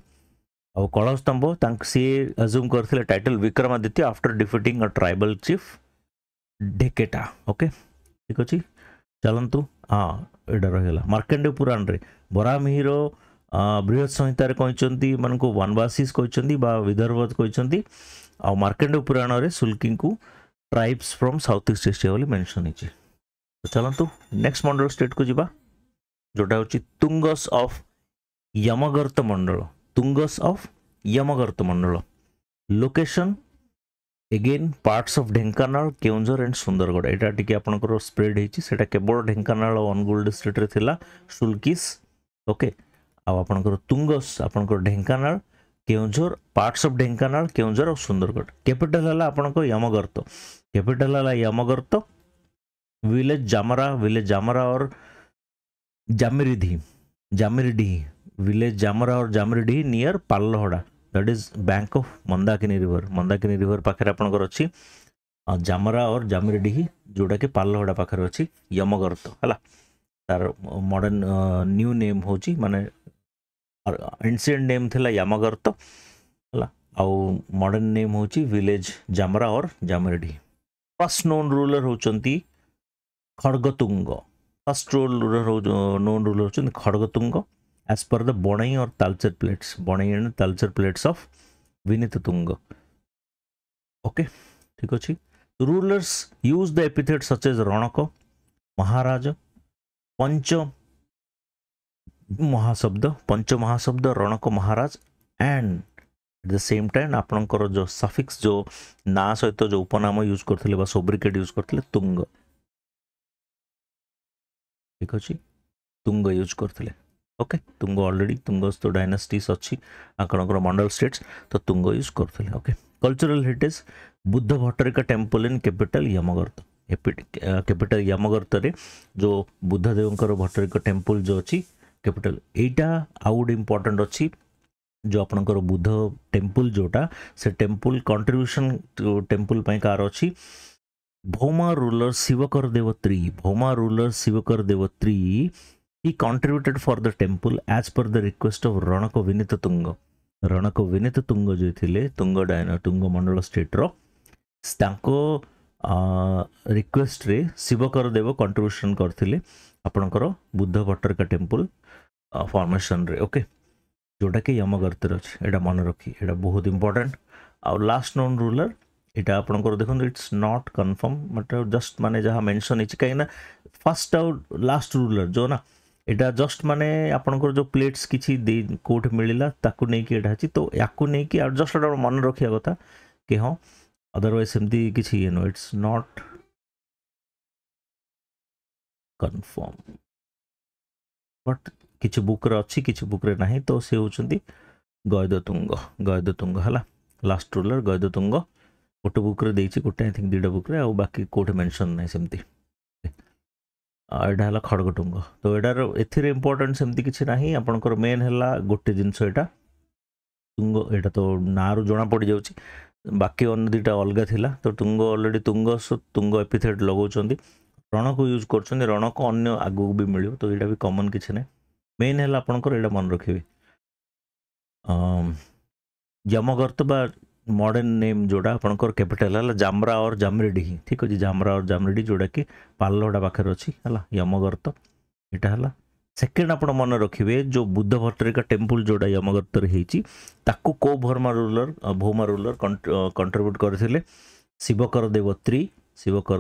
और कलह स्तंभ सी अज्यूम करथिले title Vikramaditya after defeating a tribal chief Dhekata okay ठीक अच्छे चलतु हाँ यहाँ रहा मार्कंडेय पुराण रे बराह मिहिर बृहत संहितार कहते मान को वनवासीस कहते विदर्भ कहते आ मार्कंडेय पुराण रे सुल्की को tribes from south east Asia बोली मेंशन होती तो चलतु नेक्स्ट मंडल स्टेट को जीवा जोटा हूँ Tungas of Yamagarta Mandala location again parts of Dhenkanal Keonjhar and Sundargarh एटा टिके आपनकर स्प्रेड हेची सेटा केवल ढेंकानाल अनुगुल डिस्ट्रिक्ट रे थिला सुल्कीस ओके आपनकर तुंगस आपनकर ढेंकानाल केउंझर पार्ट्स ऑफ ढेंकानाल केउंझर और सुंदरगढ़ कैपिटल है आपनकर यमगर्त कैपिटल है यमगर्त विलेज जामरा और जामिरिडी विलेज जामरा और Jamiridi near Pallahara that is bank of Mandakini river पाखे आपनकर अच्छी जामरा और जामिरिडी जोटा कि पाल्लहड़ा पाखे अच्छी यमगर्त है तार मॉडर्न न्यू नेम होची माने एंशिएंट नेम थिला यमगर्त है आउ मॉडर्न नेम होची विलेज जामरा और जामिरिडी फर्स्ट नोन रूलर होचंती खड़गतुंग फर्स्ट नोन रूलर होचंती खड़गतुंग एज पर द बणई और Talcher plates of Vinitatunga okay ठीक अच्छे rulers use the epithet such as Ranaka Maharaja Pancha Mahashabda Ranaka Maharaja and at the same time आपनकर जो सफिक्स जो ना सहित जो उपनाम यूज करथिले सोब्रिकेट यूज करथिले तुंग ठीक अच्छे तुंग यूज करथिले ओके तुंग ऑलरेडी तुंगस तो डायनेस्टीज अच्छी आपनकर मंडल स्टेट्स तो तुंग यूज करथिले okay cultural heritage Buddha Bhattarika temple in capital Yamagarta capital Yamagarta रे जो बुद्ध देवंकर भट्टरिका टेम्पल जो अच्छी कैपिटल एटा आउट इंपोर्टेंट अच्छी जो आपनकर बुद्ध टेम्पल जोटा से टेम्पल कंट्रीब्यूशन टेम्पल पई कार अच्छी Bhauma ruler Shivakara Devatri he contributed for the temple as per the request of रणक विनीततुंग जो थिले तुंग मंडल स्टेट रो ତାଙ୍କ रिक्वेस्ट रे शिवकर देव कंट्रीब्यूशन करथिले आपणकर बुद्ध भट्टरिका टेम्पल फॉर्मेशन रे ओके जोटा कि यमगर्त अच्छे एटा मन रखी एटा बहुत इंपोर्टेंट आ लास्ट नोन रूलर एटा आपणकर देखो इट्स नॉट कन्फर्म मतलब जस्ट माने जहाँ मेंशन इछि कहीं फर्स्ट आउ लास्ट रूलर जो ना एटा जस्ट माने आपणकर जो प्लेट्स किछि दे कोठ मिलिला ताकू नै कि एटा अछि तो याकू नै कि जस्ट मन रखिया कथा कि हाँ अदरवाइज सेमती किछि ये no it's not confirm but किछि बुक रे अछि किछि बुक रे नाही तो से होचंती गयदतुंग हला लास्ट रूलर गयदतुंग गोटे बुक रे देछि गोटे आई थिंक दीडा बुक रे आ बाकी कोठे मेंशन नाही सेमती एटा हला खड़गटुंग तो एटार एथिरे इंपोर्टेंट सेमती किछि नाही आपनकर मेन हला गोटे जिंस एटा तुंग एटा तो नारु जोना पड़ जाउछि बाकी अन्य दुटा अलग थिला तो तुंग ऑलरेडी तुंग एपिथेट लगाउछंती रण को यूज करछंती रण को अन्य आगु भी मिलियो तो एटा भी कॉमन किछि नै मेन हला आपनकर एटा मन रखिबे यमगर्त बा मॉडर्न नेम जोड़ा आपनकर कैपिटल हला जामरा और जामरेडी ही ठीक अछि जामरा और जामरेडी जोड़ा कि पाल्लोडा पाखर अछि हला यमगर्त एटा हला सेकेंड आपण मन रखिबे जो बुद्ध भट्टरिका टेम्पल जोड़ा यमगर्त रे हेची ताकू को भोमा रूलर कंट्रीब्यूट करथिले शिवकर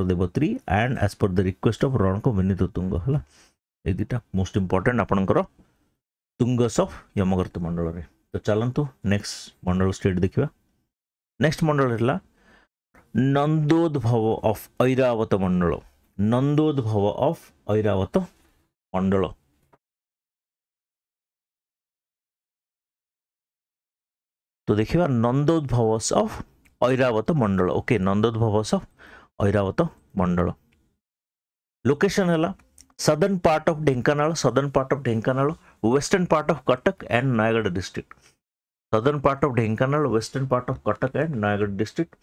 देवत्री एंड एज पर the request of Ranaka Vinitatunga हला ए दिटा मोस्ट इंपोर्टेंट आपनकर तुंगस ऑफ यमगर्त मंडल रे तो चलंतु नेक्स्ट मंडल स्टेट देखिबा नेक्स्ट मंडल हला नंदोद्भव ऑफ ऐरावत मंडल नंदोद्भव ऑफ ऐरावत मंडल तो देखिए Nandodbhavas of Airavata Mandala okay Nandodbhavas of Airavata Mandala location है southern part of Dhenkanal western part of Cuttack and Nayagarh district southern part of Dhenkanal western part of Cuttack and Nayagarh district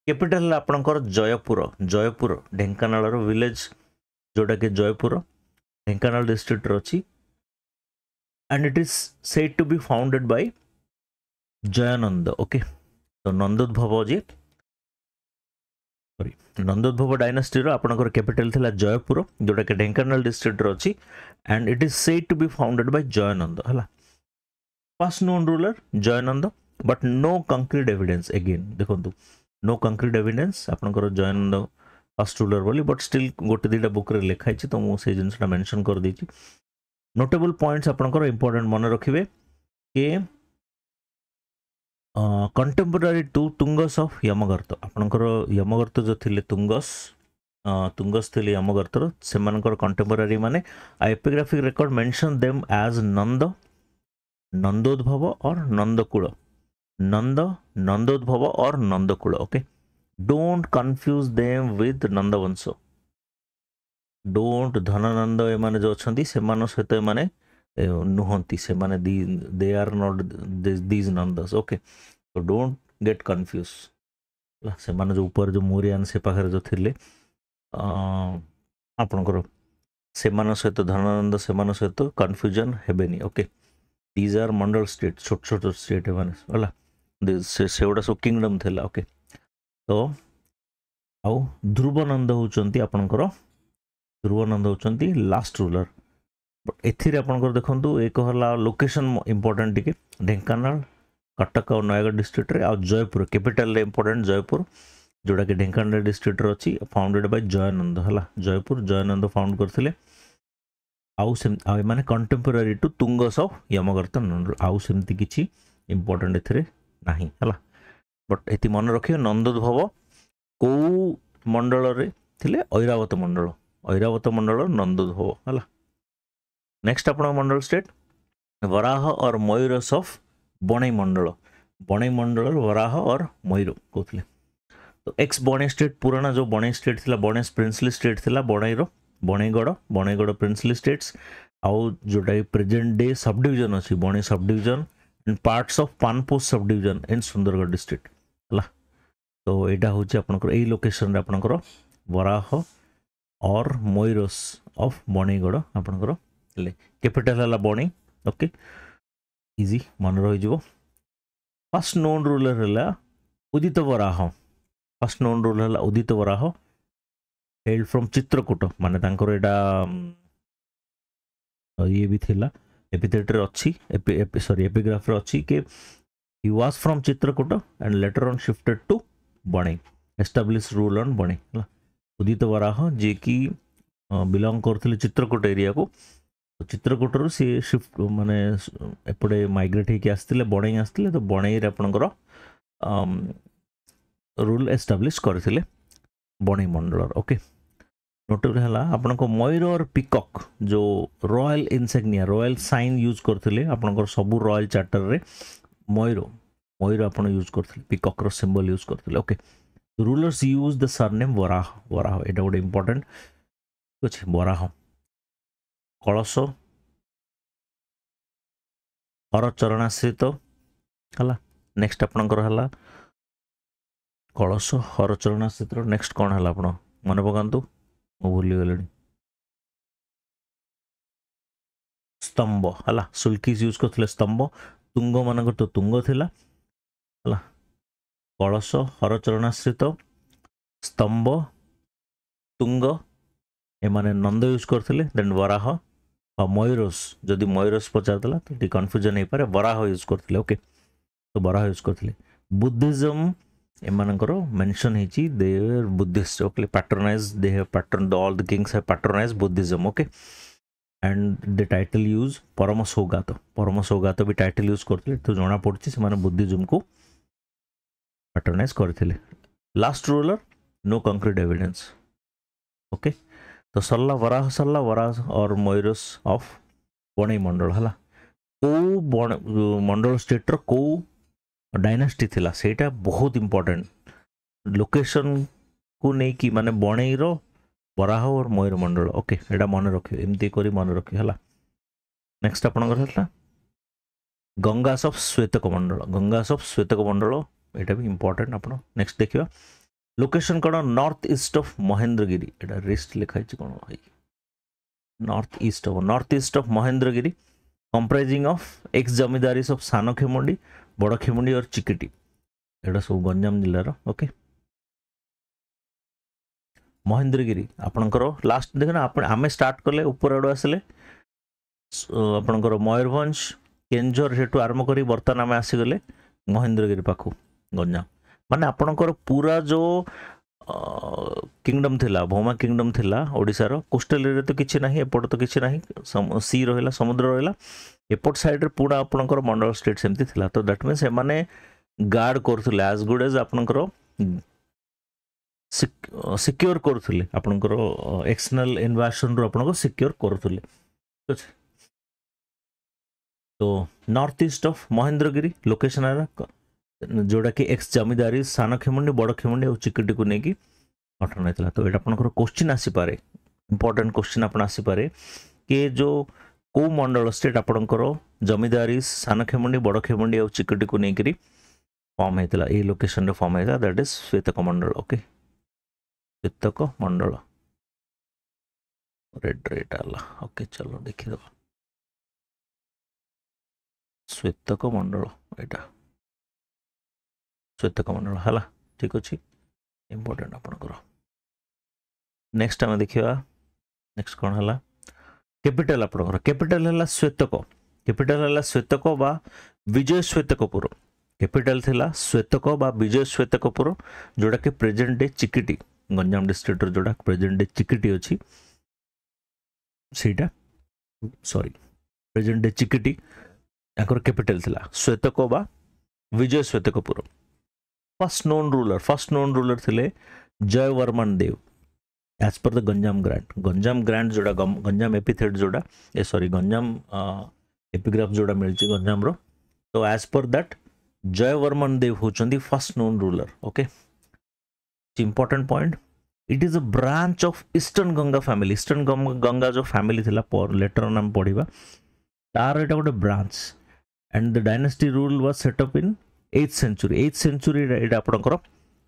capital आपनकर जयपुर ढेंकानाल विलेज जोटा कि जयपुर ढेंकानाल डिस्ट्रिक्ट रची and it is said to be founded by Jayananda okay तो नंदोद्भव जी sorry नंदोद्भव dynasty रो आपनकर capital थिला जयपुर जोटा कि Dhenkanal district रो अछि and it is said to be founded by Jayananda हला first known ruler Jayananda but no concrete evidence again देखंतु नो कंक्रीट एविडेंस आपनकर जयानंद फर्स्ट रूलर बोली बट स्टिल गोटे दीटा बुक रे लिखाइ छि तो मु से जिंसटा मेंशन कर दी छि नोटेबल पॉइंट्स आपनकर इंपोर्टेंट मन रखिबे के contemporary to Tungas of Yamagarta आपनकर यमगर्त जो थिले तुंगस थिले यमगर्तर सेमानकर कंटेम्पोरारी माने epigraphic record mention them as Nandodbhava or Nandodbhava or Nandakula okay don't confuse them with Nandavamsha don't Dhanananda ए माने जो अछंती सेमान सहित माने नुहंती से माने they are not these Nandas okay तो डोंट गेट कंफ्यूज से माने जो ऊपर जो मोरियान से पाखरे जो थिले आपनकर से मान सहित धनानंद से मान सहित कंफ्यूजन हेबेनी okay these are Mandala state छोट छोट स्टेट माने होला से गोटा सब किंगडम थिला ओके तो आउ ध्रुवनंद होचंती आपनकर ध्रुवनंद होचंती लास्ट रूलर एथिरे आपनकर देखंतु एक हला लोकेशन इंपोर्टेंट टिके ढेंकानाल कटक और नयगढ़ डिस्ट्रिक्ट रे आ जयपुर कैपिटल रे इंपोर्टेंट जयपुर जोड़ा कि ढेंकानाल डिस्ट्रिक्ट रे अछि फाउंडेड बाय जयानंद हला जयपुर जयानंद फाउंड करथिले आउ से माने कंटेम्पोरारी टू तुंगस ऑफ यमगर्त आउ सेमती किछि इंपोर्टेंट एथिरे नाही हला बट एति मन रखियो नंदोद्भव को मंडल रे थिले ऐरावत मंडल नंदोद्भव हला नेक्स्ट आपण मंडल स्टेट वराह और मयूरस ऑफ बणई मंडल वराह और मयूर कहते तो एक्स बणई स्टेट पुराना जो बणई स्टेट थिला बणेश प्रिंसली स्टेट थिला बणईगढ़ प्रिंसली स्टेट्स आउ जोटा प्रेजेंट डे सब डिवीजन अच्छी बणई sub division and parts of Panposh sub division in Sundargarh district है तो यहाँ हूँ आपंकर यही लोकेशन रे आपंकर वराह और मयूरस ऑफ बणईगढ़ आपंकर कैपिटल है बणई ओके इजी मन रही फर्स्ट नोन रूलर है उदित वराह फर्स्ट नोन रूलर है उदित वराह हेल्ड फ्रॉम चित्रकूट माने तांकर एटा ये भी थिला एपिथेट रे अच्छी सॉरी एपिग्राफ रे अच्छी कि he was from Chitrakoot and later on shifted to बणे established rule on बणे उदित वराह जे कि बिलोंग करथिले चित्रकूट एरिया को चित्रकूट रु सी शिफ्ट माने एपडे माइग्रेट हेकि आस्तिले बणे आस्तिले तो बणे रे आपनकर रूल एस्टाब्लिश करथिले बणे मंडल ओके नोटेबल है आपनको मयूर और पिकॉक जो रॉयल इनसेग्निया रॉयल साइन यूज करथिले आपनकर सब रॉयल चार्टर रे मयूर मयूर आप यूज करथिले पिकॉक रो सिंबल यूज करथिले okay rulers use the surname Varaha Varaha एटा गोटे इंपोर्टेंट कुछ वराह कलश हर चरणाश्रित हला नेक्स्ट आपनकर हला कलश हर चरणाश्रित नेक्स्ट कौन हला आपण मन पकांतु भूली गले स्तंभ हला सुल्कीज यूज करथिले स्तंभ तुंग मानकर तो तुंग थिला हला कलश हर चरणाश्रित स्तंभ तुंग एमाने नंद यूज करथिले देन वराह और मयूरस जदि मयूरस पचारला तो टी कंफ्यूजन हे पारे वराह यूज करथिले ओके तो वराह यूज करथिले बुद्धिज्म एमानकर मेंशन हेची they are Buddhist okay patronize they have pattern all the kings have patronize Buddhism okay and the title use Parama Saugata भी टाइटल यूज करथिले तो जणा पड़छि से माने बुद्धिज्म को पैट्रोनाइज करथिले last ruler no concrete evidence okay तो सरला वराह और मयूरस ऑफ बणे मंडल हला को मंडल स्टेट रो को डायनास्टी थिला सेटा बहुत इंपोर्टेंट लोकेशन को नहीं कि माने बणे रो वराह और मयूर मंडल ओके एटा मन रखियो एमती करी मन रखियो हला नेक्स्ट आपनकर हला गंगास ऑफ श्वेतक मंडल एटा भी इंपोर्टेंट आपण नेक्स्ट देखिबा लोकेशन कौन north east of Mahendragiri Etah wrist लिखा है कौन भाई north east of Mahendragiri comprising of ex zamindaris of Sana Khemundi बड़ खेमुंडी और चिकिटी एटा सब गंजाम जिल्लार ओके महेंद्रगिरी आपनकर लास्ट देखना आमे स्टार्ट कले ऊपर आड़ आसले आपनकर मयूरभंज केंझर हेटू आरंभ करी बर्तमान आमे आसीगले महेंद्रगिरी पाखु गंजाम माने आपनकर पूरा जो किंगडम थिला भौमा किंगडम थिला ओडिसा रो कोस्टल एरिया तो किछि नाही एपट तो किछि नाही सी रहिला समुद्र रहिला एपट साइड रे पूरा आपनकर मंडल स्टेट सेमती थिला तो दैट मींस ए माने गार्ड करथले एज गुड एज आपनकर सिक्योर करथले आपनकर एक्सटर्नल इन्वेशन रो आपनको सिक्योर करथले तो north east of Mahendragiri location है जोड़ा कि एक्स जमींदारी सान खेमुंडी बड़ खेमुंडी और चिकटी को लेकिन गठन होता तो यहाँ आपंकर क्वेश्चन आसीपे इंपोर्टेंट क्वेश्चन आप आसीपे कि जो को मंडल स्टेट आपंकर जमींदारी सान खेमुंडी बड़ खेमुंडी और चिकटी को लेकर फॉर्म होता है लोकेशन फॉर्म होता है that is Shvetaka Mandala okay Shvetaka Mandala red red आला ओके चलो देखिए श्वेतक मंडल एटा श्वेतक मंडल है ठीक अच्छे इंपोर्टेंट आपंकर नेक्स्ट आम देखा नेक्स्ट कौन है कैपिटल आपंकर कैपिटल है श्वेतक बा विजय श्वेतकपुर कैपिटल थिला श्वेतक बा विजय श्वेतकपुर जोड़ा कि present day Chikiti Ganjam district जोड़ा प्रेजेंट डे चिकिटी अच्छी सीटा सॉरी प्रेजेंट डे चिकिटी याकर कैपिटल थिला श्वेतक बा Vijaya Shvetakapura first known ruler थिले जयवर्मन देव एज पर द गंजाम ग्रांट जोड़ा गंजाम एपिथेट जोड़ा ए सॉरी गंजाम एपिग्राफ जोड़ा मिलची गंजाम रो तो as per that Jayavarman Deva होचंदी first known ruler okay important point it is a branch of eastern Ganga family eastern Ganga जो फैमिली थिला पर लेटर ऑन हम पढ़िबा तार एटा गोटे branch and the dynasty rule was set up in 8th century एटा आपनकर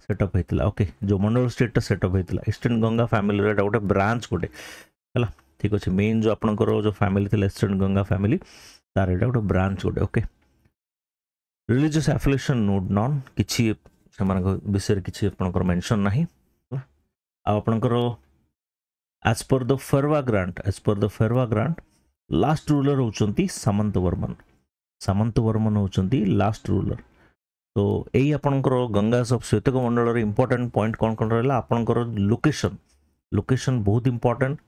setup होता okay जो मंडल स्टेट सेटअप होता ईस्टर्न गंगा फैमिली एटा गोटे ब्रांच गोटे है ठीक अच्छे मेन जो आपनकर जो फैमिली थिला ईस्टर्न गंगा फैमिली तार एटा गोटे ब्रांच गोटे okay religious affiliation note non किछि ସେମାନଙ୍କ ବିଷୟରେ କିଛି ଆପଣଙ୍କର ମେନସନ୍ ନାହିଁ। ଆଉ ଆପଣଙ୍କର as per the Ferwa Grant last ruler होचंती सामंत वर्मन होचंती लास्ट रूलर। तो यही आपणकर गंगा सब श्वेतक मंडल इंपोर्टेंट पॉइंट कौन कौन रहा आपणकर लोकेशन बहुत इंपोर्टेंट।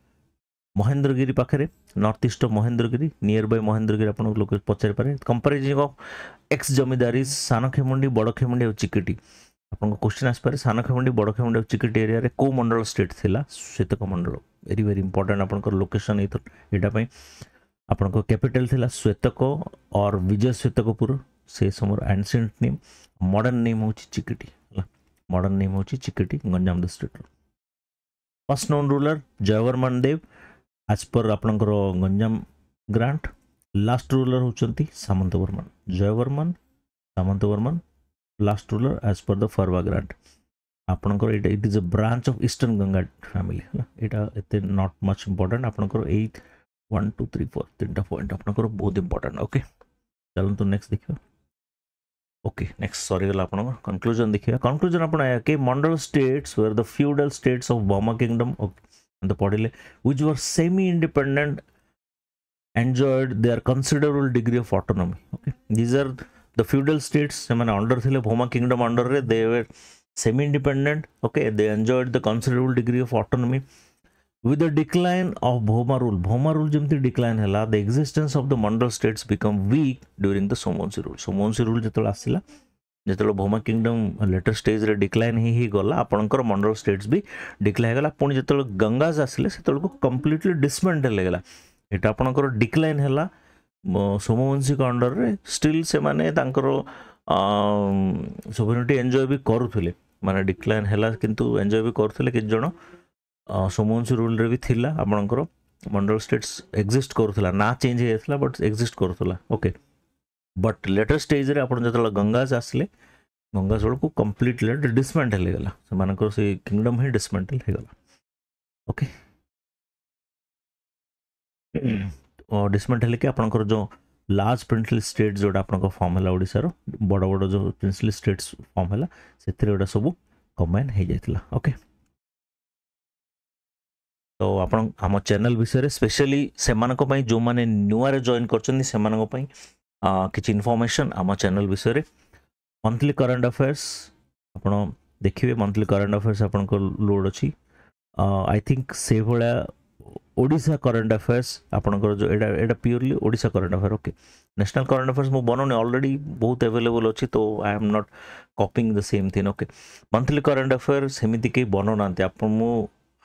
महेंद्रगिरी पाखे north east Mahendragiri near by Mahendragiri आपन लोक पचारि पारे। कंपैरिजन ऑफ एक्स जमीदारी सानखेमुंडी बड़खेमुंडी और चिकिटी आपन क्वेश्चन आस पारे। सानखेमुंडी बड़खेमुंडी और चिकिटी एरिया रे को मंडल स्टेट थिला श्वेतक मंडल। वेरी वेरी इंपोर्टेंट आपनकर लोकेशन एटा पई आपन कैपिटल थिला श्वेतक और विजय श्वेतकपुर से समय एंशिएंट नेम। मॉडर्न नेम होची चिकिटी मॉडर्न नेम होची Chikiti Ganjam district. First known ruler Jayavarman Deva as per आपनकर गंजाम ग्रांट। लास्ट रूलर होचंती Samantavarman Samantavarman last ruler as पर द फरवा ग्रांट। आपनकर it is a branch of eastern Ganga family. एटा एते नॉट मच इंपोर्टेंट आपनकर 8 1 2 3 4 तीनटा पॉइंट आपनकर बहुत इंपोर्टेंट। ओके चलो तो नेक्स्ट देखियो। ओके नेक्स्ट सॉरी गला आपन कंक्लूजन देखियो। कंक्लूजन आपन आया कि Mandala states were the feudal states of बर्मा किंगडम तो पढ़िले which were semi independent enjoyed their considerable degree of autonomy. Okay, these are the feudal states se mane under thile Bhoma kingdom under re they were semi independent. Okay, they enjoyed the considerable degree of autonomy. With the decline of Bhoma rule jemti decline hela the existence of the mandal states become weak during the Somansi rule jetol asila जेतलो Bhauma kingdom later stage रे decline ही गला आपनकर Mandala states भी decline गला। पुणी जेतलो गंगाज आसिले सेतलो को completely dismantle गला। एटा आपनकर डिक्लाइन हला सोमवंशी का अंडर रे स्टिल से माने तांकर सोवरेनिटी एन्जॉय भी करूथले माने डिक्लाइन हला किंतु एन्जॉय भी करूथले कि जण सोमवंशी रूल रे भी थिला आपनकर मंडल स्टेट्स एग्जिस्ट करूथला ना चेंज हेथला बट एग्जिस्ट करूथला। ओके बट लेटर स्टेज रे आपण जतला गंगाज आसले गंगाज को कंप्लीटली डिसमेंटल हो गला से मानकर से किंगडम ही डिसमेंटल हो गला। ओके और डिसमेंटल के आपनकर जो लार्ज प्रिंसली स्टेट जोडा आपनकर फॉर्म हला ओडिसा रो बड़ बड़ जो प्रिंसली स्टेट्स फॉर्म हला सेतिर ओडा सब कंबाइन हो जायतला। ओके तो आपण हम चैनल विषय स्पेशली से मानको पई जो माने न्यूआ रे जॉइन करचनी से मानको पई किसी इनफॉरमेशन आम चैनल विषय। मंथली करंट अफेयर्स आपड़ देखिए मंथली करंट अफेयर्स आपन को लोड अच्छी आई थिंक से भाया ओडिशा करंट अफेयर्स आपनकर जो एटा purely Odisha current affair. Okay national current affairs मु बनौनी ऑलरेडी बहुत अवेलेबल अच्छी तो I am not copying the same thing. Okay monthly current affair सेमती कहीं बनौना आप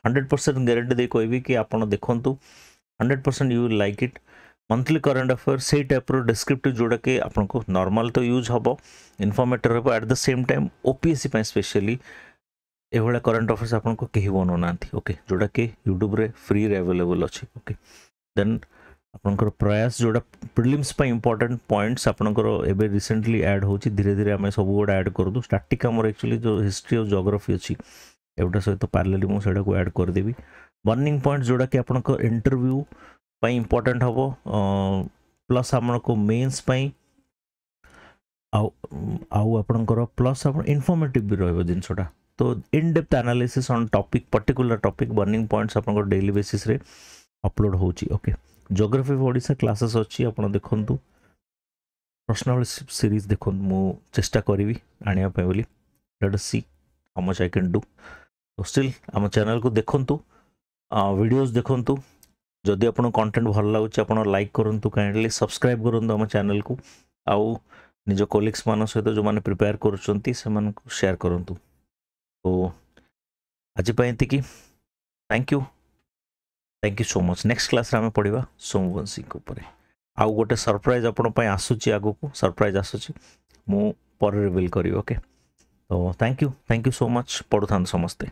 100% गारंटी दे कहबी कि आप देखु 100% you will like it. Monthly current affair से टाइप डिस्क्रिप्टिव जोड़ा कि आपको नॉर्मल तो यूज हम इनफॉर्मेटिव हम at the same time OPSC specially एभला करंट अफेयर्स आपको कहीं बनाना। ओके जोड़ा कि यूट्यूब रे फ्री रे अवेलेबल अच्छे। ओके देन आपनकर प्रयास जोड़ा प्रिलिम्स पे इंपोर्टेंट पॉइंट्स आपनकर एबे रिसेंटली ऐड होची धीरे धीरे आम सब गुड़ा ऐड कर दू। स्टार्टिंग आमर एक्चुअली जो हिस्ट्री और जियोग्राफी अच्छी एवटा सहित पैरेलली मुझे ऐड करदेवी। बर्निंग पॉइंट जोड़ा कि आपनकर इंटरव्यू पाई इंपोर्टेंट हम प्लस आपको मेन्स पाई आपनकर प्लस आप इनफॉर्मेटिव भी रहिबो जिनसटा। तो in depth analysis on topic particular topic burning points आपनकर डेली बेसिस रे अपलोड होची। Okay geography of Odisha classes अच्छी आपण देखंतु प्रश्नावली सीरीज देखो मु चेष्टा करी आनिया पे बोली let us see how much I can do. तो स्टिल आम चैनल को देखंतु वीडियोस देखंतु जदि आपन कंटेंट भल लागुच आप लाइक करूँ काइंडली सब्सक्राइब करूँ आम चैनल को आउ निज कोलिग्स मान सहित जो मैंने प्रिपेयर करुँच शेयर करूँ। तो आज एति thank you so much. Next class आम पढ़ा सोमवंशी उपर आउ गोटे सरप्राइज आपण आसूची आगो को सरप्राइज आसूची मु पर रिवील करी। ओके तो थैंक यू सो मच पढ़ुता समस्ते।